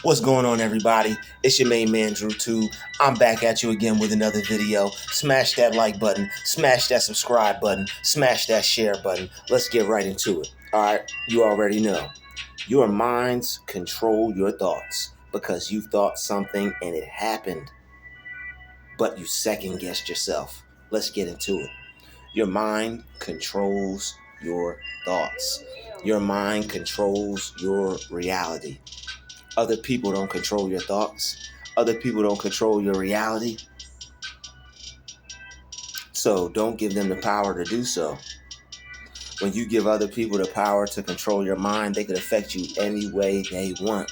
What's going on, everybody? It's your main man, Druuill. I'm back at you again with another video. Smash that like button, smash that subscribe button, smash that share button. Let's get right into it. All right, you already know. Your minds control your thoughts because you thought something and it happened, but you second guessed yourself. Let's get into it. Your mind controls your thoughts. Your mind controls your reality. Other people don't control your thoughts. Other people don't control your reality. So don't give them the power to do so. When you give other people the power to control your mind, they can affect you any way they want.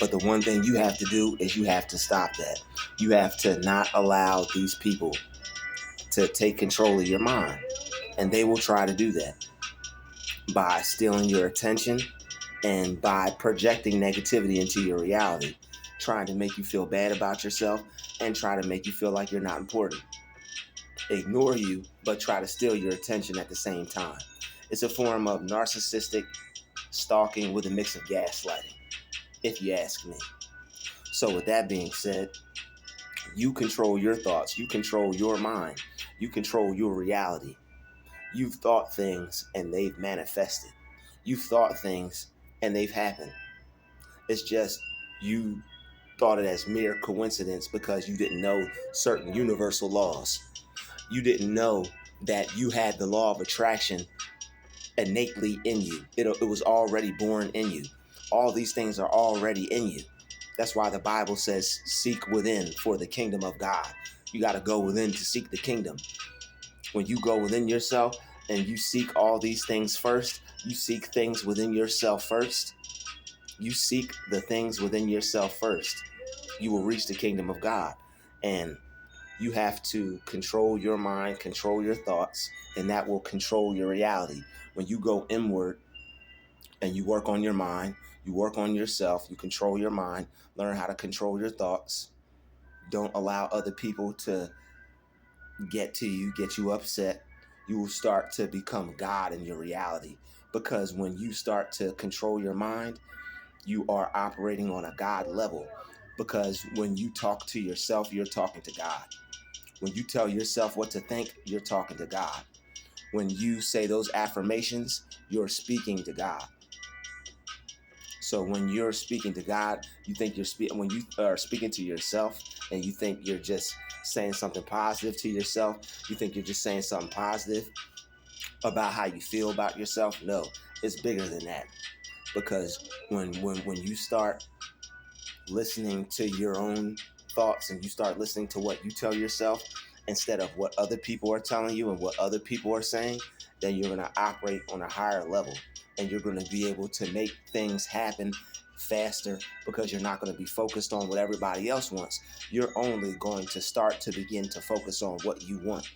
But the one thing you have to do is you have to stop that. You have to not allow these people to take control of your mind. And they will try to do that by stealing your attention and by projecting negativity into your reality, trying to make you feel bad about yourself and try to make you feel like you're not important. Ignore you, but try to steal your attention at the same time. It's a form of narcissistic stalking with a mix of gaslighting, if you ask me. So with that being said, you control your thoughts, you control your mind, you control your reality. You've thought things and they've manifested. You've thought things and they've happened. It's just you thought it as mere coincidence because you didn't know certain universal laws. You didn't know that you had the law of attraction innately in you. It was already born in you. All these things are already in you. That's why the Bible says, seek within for the kingdom of God. You got to go within to seek the kingdom. When you go within yourself and you seek all these things first, you seek things within yourself first, you seek the things within yourself first, you will reach the kingdom of God. And you have to control your mind, control your thoughts, and that will control your reality. When you go inward and you work on your mind, you work on yourself, you control your mind, learn how to control your thoughts. Don't allow other people to get to you, get you upset. You will start to become God in your reality. Because when you start to control your mind, you are operating on a God level. Because when you talk to yourself, you're talking to God. When you tell yourself what to think, you're talking to God. When you say those affirmations, you're speaking to God. So when you're speaking to God, you think when you are speaking to yourself and you think you're just saying something positive to yourself, you think you're just saying something positive about how you feel about yourself. No, it's bigger than that. Because when you start listening to your own thoughts and you start listening to what you tell yourself instead of what other people are telling you and what other people are saying, then you're going to operate on a higher level and you're going to be able to make things happen faster because you're not going to be focused on what everybody else wants. You're only going to start to begin to focus on what you want.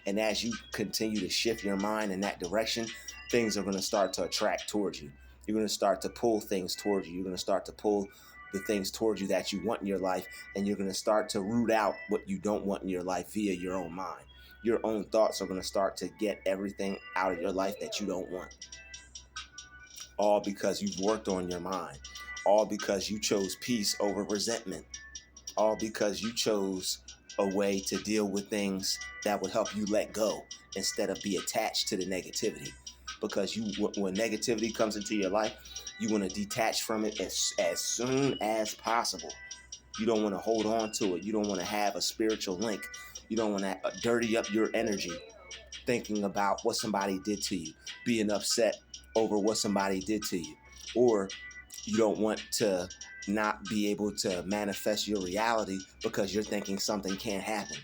And as you continue to shift your mind in that direction, things are going to start to attract towards you. You're going to start to pull things towards you. You're going to start to pull the things towards you that you want in your life, and you're going to start to root out what you don't want in your life via your own mind. Your own thoughts are going to start to get everything out of your life that you don't want. All because you've worked on your mind. All because you chose peace over resentment. All because you chose a way to deal with things that would help you let go instead of be attached to the negativity. Because when negativity comes into your life, you want to detach from it as soon as possible. You don't want to hold on to it. You don't want to have a spiritual link. You don't want to dirty up your energy thinking about what somebody did to you, being upset over what somebody did to you. Or you don't want to not be able to manifest your reality because you're thinking something can't happen.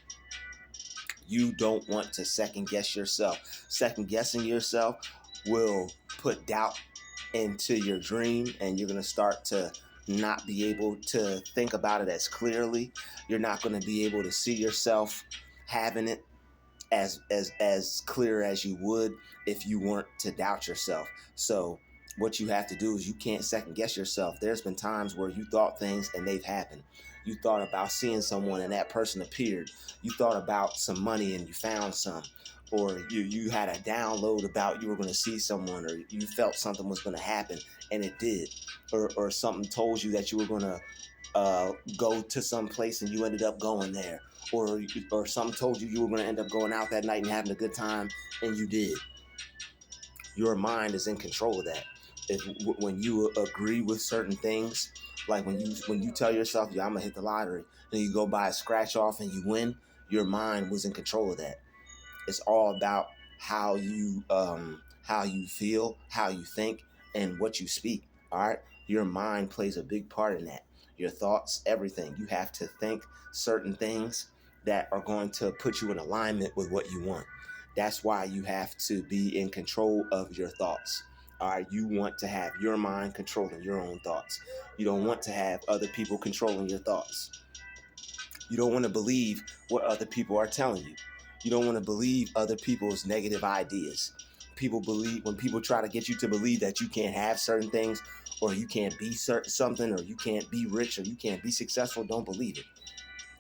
You don't want to second guess yourself. Second guessing yourself will put doubt into your dream, and you're going to start to not be able to think about it as clearly. You're not going to be able to see yourself having it as clear as you would if you weren't to doubt yourself. So what you have to do is you can't second guess yourself. There's been times where you thought things and they've happened. You thought about seeing someone and that person appeared. You thought about some money and you found some. or you had a download about you were going to see someone, or you felt something was going to happen and it did, or something told you that you were going to go to some place and you ended up going there, or something told you you were going to end up going out that night and having a good time and you did. Your mind is in control of that. When you agree with certain things, like when you tell yourself, yeah, I'm gonna hit the lottery, and you go buy a scratch off and you win, your mind was in control of that. It's all about how you feel, how you think, and what you speak. All right, your mind plays a big part in that. Your thoughts, everything. You have to think certain things that are going to put you in alignment with what you want. That's why you have to be in control of your thoughts. All right, you want to have your mind controlling your own thoughts. You don't want to have other people controlling your thoughts. You don't want to believe what other people are telling you. You don't want to believe other people's negative ideas. When people try to get you to believe that you can't have certain things, or you can't be something, or you can't be rich, or you can't be successful, don't believe it.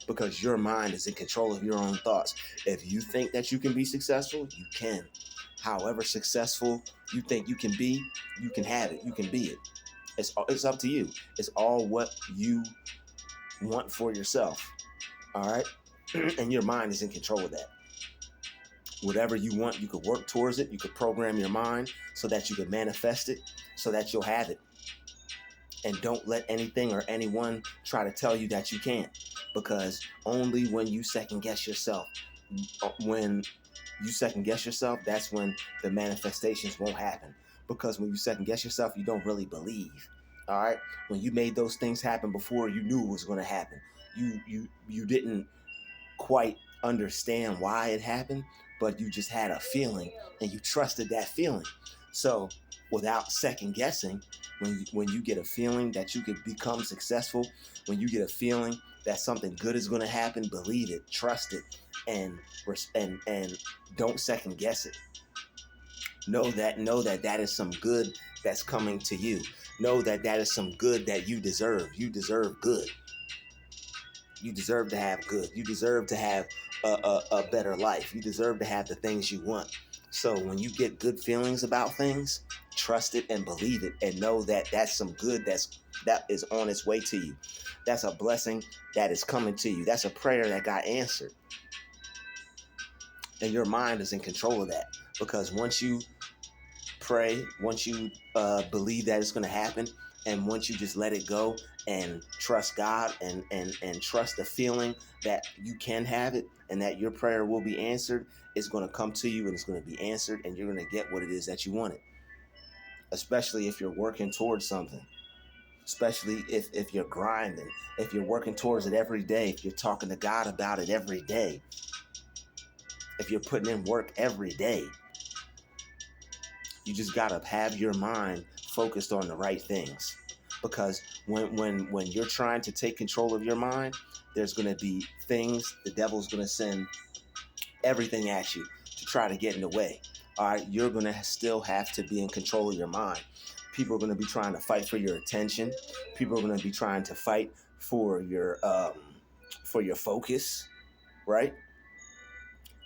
Because your mind is in control of your own thoughts. If you think that you can be successful, you can. However successful you think you can be, you can have it. You can be it. It's up to you. It's all what you want for yourself. All right? And your mind is in control of that. Whatever you want, you could work towards it. You could program your mind so that you can manifest it, so that you'll have it. And don't let anything or anyone try to tell you that you can't. Because only when you second guess yourself, that's when the manifestations won't happen. Because when you second guess yourself, you don't really believe. All right? When you made those things happen before you knew it was going to happen, you didn't quite understand why it happened, but you just had a feeling and you trusted that feeling. So without second guessing, when you get a feeling that you could become successful, when you get a feeling that something good is going to happen, believe it, trust it, and don't second guess it. Know that is some good that's coming to you. Know that is some good that you deserve. You deserve good. You deserve to have good. You deserve to have a better life. You deserve to have the things you want. So when you get good feelings about things, trust it and believe it, and know that that's some good that is on its way to you. That's a blessing that is coming to you. That's a prayer that got answered. And your mind is in control of that. Because once you pray, once you believe that it's going to happen, and once you just let it go and trust God and trust the feeling that you can have it and that your prayer will be answered, it's going to come to you and it's going to be answered, and you're going to get what it is that you wanted. Especially if you're working towards something. Especially if you're grinding, if you're working towards it every day, if you're talking to God about it every day, if you're putting in work every day. You just gotta have your mind focused on the right things, because when you're trying to take control of your mind, there's gonna be things, the devil's gonna send everything at you to try to get in the way. All right, you're gonna still have to be in control of your mind. People are gonna be trying to fight for your attention. People are gonna be trying to fight for your focus, right?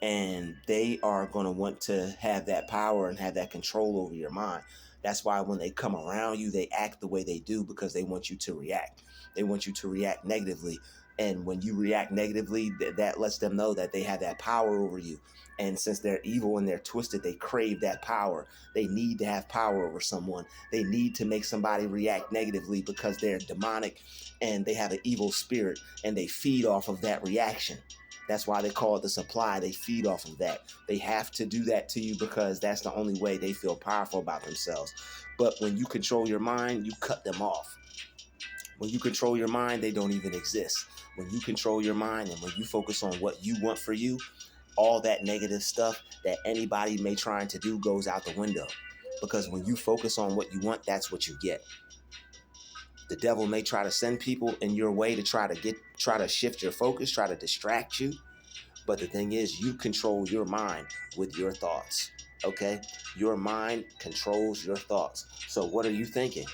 And they are going to want to have that power and have that control over your mind. That's why when they come around you, they act the way they do, because they want you to react. They want you to react negatively. And when you react negatively, that lets them know that they have that power over you. And since they're evil and they're twisted, they crave that power. They need to have power over someone. They need to make somebody react negatively because they're demonic and they have an evil spirit, and they feed off of that reaction. That's why they call it the supply. They feed off of that. They have to do that to you because that's the only way they feel powerful about themselves. But when you control your mind, you cut them off. When you control your mind, they don't even exist. When you control your mind and when you focus on what you want for you, all that negative stuff that anybody may try to do goes out the window. Because when you focus on what you want, that's what you get. The devil may try to send people in your way to try to shift your focus, try to distract you. But the thing is, you control your mind with your thoughts. Okay? Your mind controls your thoughts. So what are you thinking?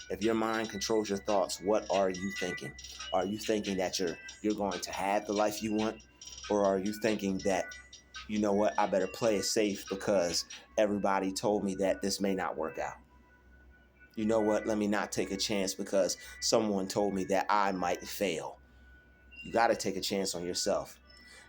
If your mind controls your thoughts, what are you thinking? Are you thinking that you're going to have the life you want? Or are you thinking that you know what, I better play it safe because everybody told me that this may not work out. You know what, let me not take a chance because someone told me that I might fail. You got to take a chance on yourself.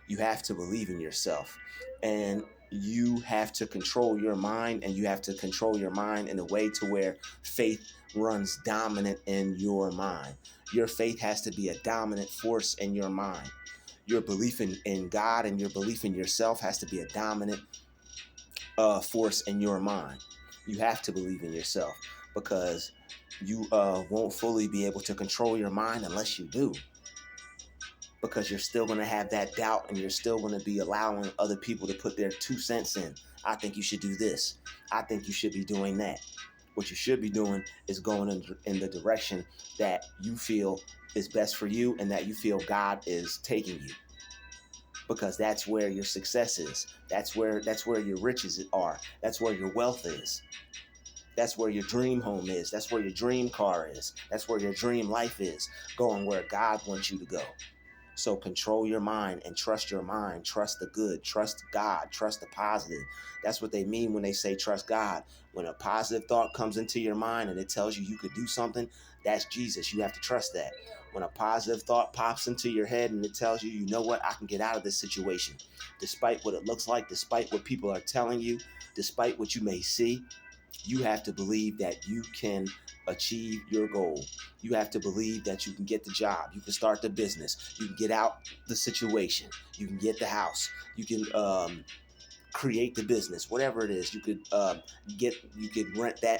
You have to believe in yourself. And you have to control your mind, and you have to control your mind in a way to where faith runs dominant in your mind. Your faith has to be a dominant force in your mind. Your belief in God and your belief in yourself has to be a dominant force in your mind. You have to believe in yourself because you won't fully be able to control your mind unless you do, because you're still going to have that doubt and you're still going to be allowing other people to put their 2 cents in. I think you should do this. I think you should be doing that. What you should be doing is going in the direction that you feel is best for you and that you feel God is taking you, because that's where your success is. That's where your riches are. That's where your wealth is. That's where your dream home is. That's where your dream car is. That's where your dream life is, going where God wants you to go. So control your mind and trust your mind. Trust the good. Trust God. Trust the positive. That's what they mean when they say trust God. When a positive thought comes into your mind and it tells you could do something, that's Jesus. You have to trust that. When a positive thought pops into your head and it tells you, you know what, I can get out of this situation, despite what it looks like, despite what people are telling you, despite what you may see, you have to believe that you can achieve your goal. You have to believe that you can get the job. You can start the business. You can get out the situation. You can get the house. You can create the business. Whatever it is, you could rent that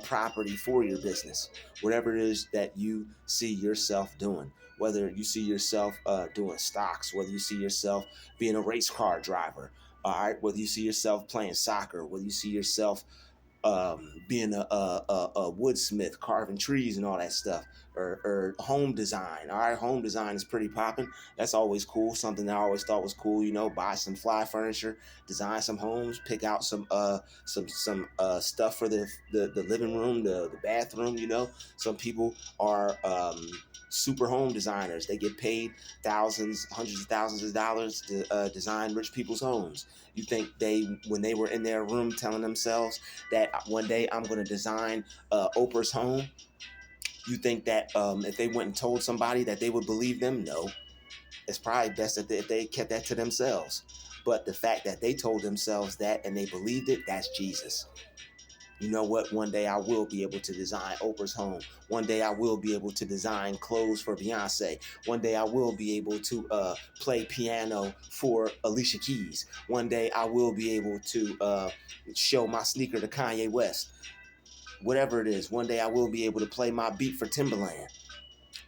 property for your business. Whatever it is that you see yourself doing. Whether you see yourself doing stocks, whether you see yourself being a race car driver, all right, whether you see yourself playing soccer, whether you see yourself being a woodsmith, carving trees and all that stuff, or home design. All right, home design is pretty popping. That's always cool. Something that I always thought was cool. You know, buy some fly furniture, design some homes, pick out some stuff for the living room, the bathroom. You know, some people are super home designers. They get paid thousands, hundreds of thousands of dollars to design rich people's homes. You think when they were in their room telling themselves that one day I'm going to design Oprah's home, you think that if they went and told somebody that they would believe them? No. It's probably best if they kept that to themselves. But the fact that they told themselves that and they believed it, that's Jesus. You know what? One day I will be able to design Oprah's home. One day I will be able to design clothes for Beyonce. One day I will be able to play piano for Alicia Keys. One day I will be able to show my sneaker to Kanye West. Whatever it is, one day I will be able to play my beat for Timbaland.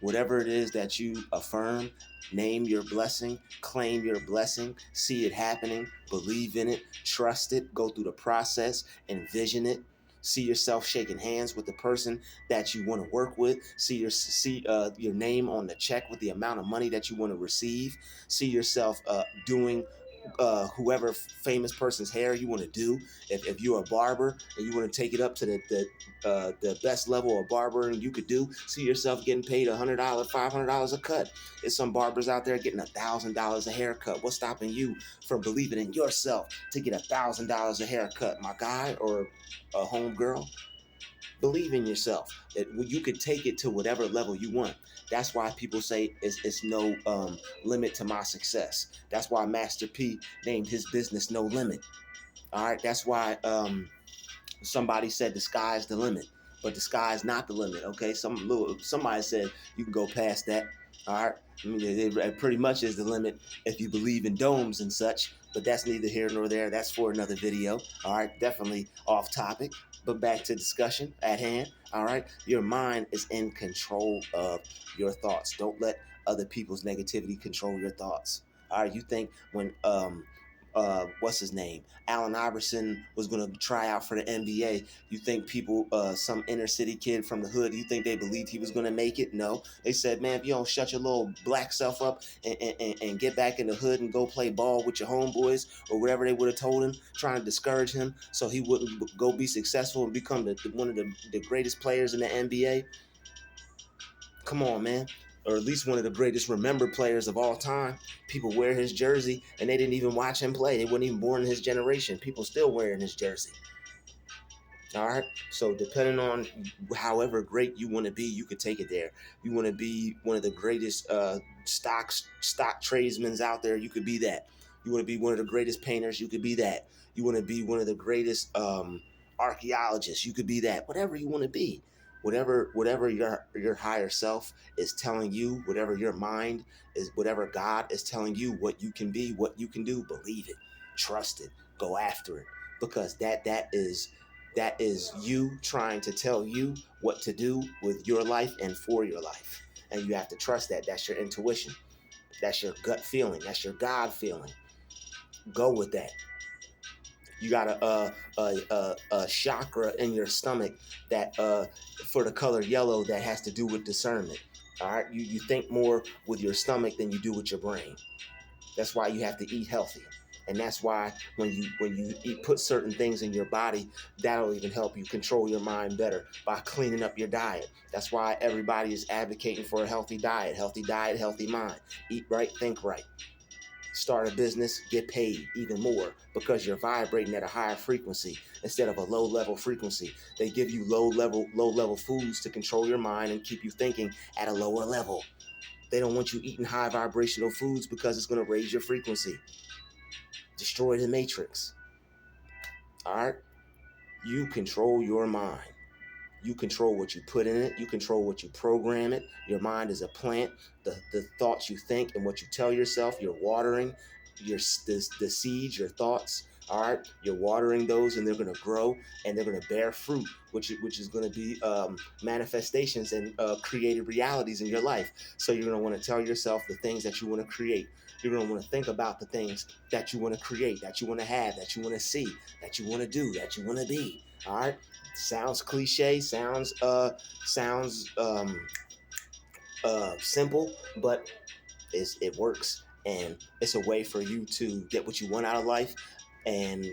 Whatever it is that you affirm, name your blessing, claim your blessing, see it happening, believe in it, trust it, go through the process, envision it. See yourself shaking hands with the person that you want to work with. See your name on the check with the amount of money that you want to receive. See yourself doing whoever famous person's hair you want to do. If you're a barber and you want to take it up to the best level of barbering you could do, see yourself getting paid $100, $500 a cut. There's some barbers out there getting $1,000 a haircut. What's stopping you from believing in yourself to get $1,000 a haircut, my guy or a home girl? Believe in yourself that you could take it to whatever level you want. That's why people say it's no limit to my success. That's why Master P named his business No Limit. All right, that's why somebody said the sky's the limit, but the sky's not the limit. Okay, somebody said you can go past that. All right, I mean, it pretty much is the limit if you believe in domes and such, but that's neither here nor there. That's for another video. All right, definitely off topic, but back to discussion at hand. All right, your mind is in control of your thoughts. Don't let other people's negativity control your thoughts. All right, you think when what's his name, Allen Iverson was going to try out for the NBA, you think people, some inner city kid from the hood, you think they believed he was going to make it? No. They said, man, if you don't shut your little black self up and get back in the hood and go play ball with your homeboys or whatever they would have told him, trying to discourage him so he wouldn't go be successful and become one of the greatest players in the NBA. Come on, man. or at least one of the greatest remembered players of all time. People wear his jersey and they didn't even watch him play. They weren't even born in his generation. People still wearing his jersey. All right. So depending on however great you want to be, you could take it there. You want to be one of the greatest stock tradesmen out there, you could be that. You want to be one of the greatest painters, you could be that. You want to be one of the greatest archaeologists, you could be that. Whatever you want to be, whatever your higher self is telling you, whatever your mind is, whatever God is telling you, what you can be, what you can do, believe it, trust it, go after it, because that is you trying to tell you what to do with your life and for your life. And you have to trust that. That's your intuition. That's your gut feeling. That's your God feeling. Go with that. You got a chakra in your stomach that for the color yellow that has to do with discernment. All right, you think more with your stomach than you do with your brain. That's why you have to eat healthy. And that's why when you put certain things in your body, that'll even help you control your mind better by cleaning up your diet. That's why everybody is advocating for a healthy diet, healthy mind. Eat right, think right. Start a business, get paid even more because you're vibrating at a higher frequency instead of a low level frequency. They give you low level foods to control your mind and keep you thinking at a lower level. They don't want you eating high vibrational foods because it's going to raise your frequency. Destroy the matrix. All right? You control your mind. You control what you put in it. You control what you program it. Your mind is a plant. The thoughts you think and what you tell yourself, you're watering the seeds, your thoughts. All right, you're watering those, and they're going to grow, and they're going to bear fruit, which is going to be manifestations and created realities in your life. So you're going to want to tell yourself the things that you want to create. You're going to want to think about the things that you want to create, that you want to have, that you want to see, that you want to do, that you want to be. All right. Sounds cliche, sounds simple, but it works, and it's a way for you to get what you want out of life, and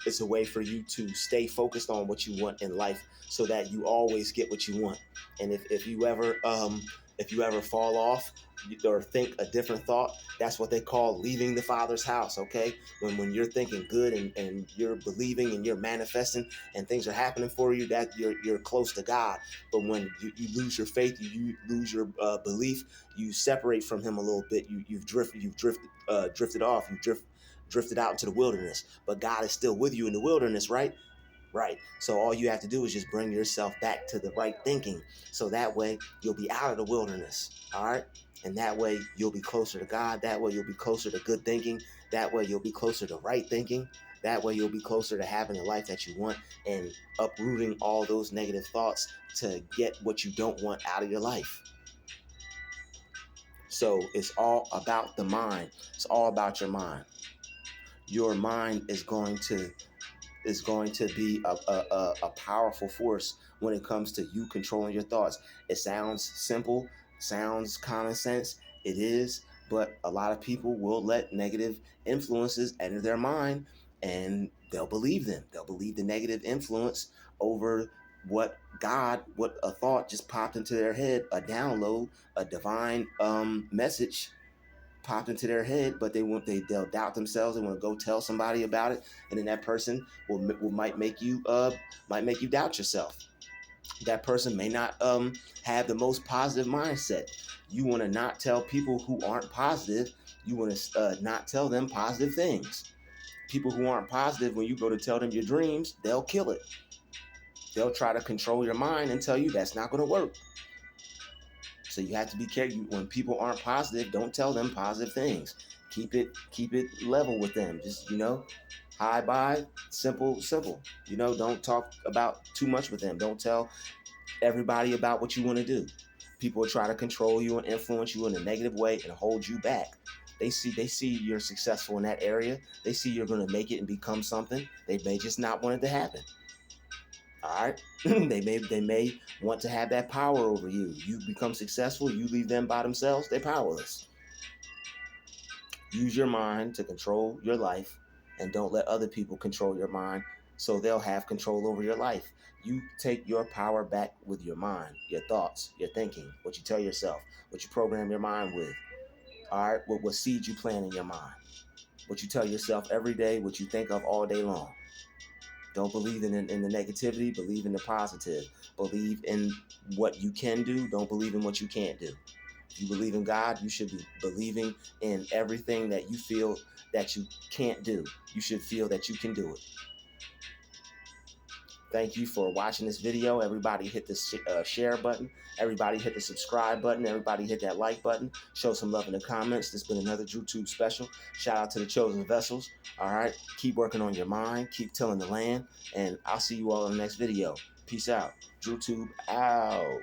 it's a way for you to stay focused on what you want in life so that you always get what you want. And if you ever fall off or think a different thought, that's what they call leaving the Father's house. Okay, when you're thinking good and you're believing and you're manifesting and things are happening for you, that you're close to God. But when you lose your faith, you lose your belief, you separate from Him a little bit. You've drifted off. Drifted out into the wilderness, but God is still with you in the wilderness, right? Right. So all you have to do is just bring yourself back to the right thinking. So that way you'll be out of the wilderness. All right. And that way you'll be closer to God. That way you'll be closer to good thinking. That way you'll be closer to right thinking. That way you'll be closer to having the life that you want and uprooting all those negative thoughts to get what you don't want out of your life. So it's all about the mind. It's all about your mind. Your mind is going to be a powerful force when it comes to you controlling your thoughts. It sounds simple, sounds common sense. It is, but a lot of people will let negative influences enter their mind, and they'll believe them. They'll believe the negative influence over what a thought just popped into their head, a download, a divine message popped into their head, but they'll doubt themselves. They want to go tell somebody about it, and then that person might make you doubt yourself. That person may not have the most positive mindset. You want to not tell people who aren't positive. You want to not tell them positive things. People who aren't positive, when you go to tell them your dreams, they'll kill it. They'll try to control your mind and tell you that's not going to work. So you have to be careful. When people aren't positive, don't tell them positive things. Keep it level with them. Just, hi, bye, simple. Don't talk about too much with them. Don't tell everybody about what you want to do. People will try to control you and influence you in a negative way and hold you back. They see you're successful in that area. They see you're going to make it and become something. They may just not want it to happen. All right. they may want to have that power over you. You become successful, you leave them by themselves, they're powerless. Use your mind to control your life, and don't let other people control your mind so they'll have control over your life. You take your power back with your mind, your thoughts, your thinking, what you tell yourself, what you program your mind with. All right, what seeds you plant in your mind, what you tell yourself every day, what you think of all day long. Don't believe in the negativity. Believe in the positive. Believe in what you can do. Don't believe in what you can't do. If you believe in God, you should be believing in everything that you feel that you can't do. You should feel that you can do it. Thank you for watching this video. Everybody hit the share button. Everybody hit the subscribe button. Everybody hit that like button. Show some love in the comments. This has been another DruuTube special. Shout out to the chosen vessels. All right. Keep working on your mind. Keep tilling the land. And I'll see you all in the next video. Peace out. DruuTube out.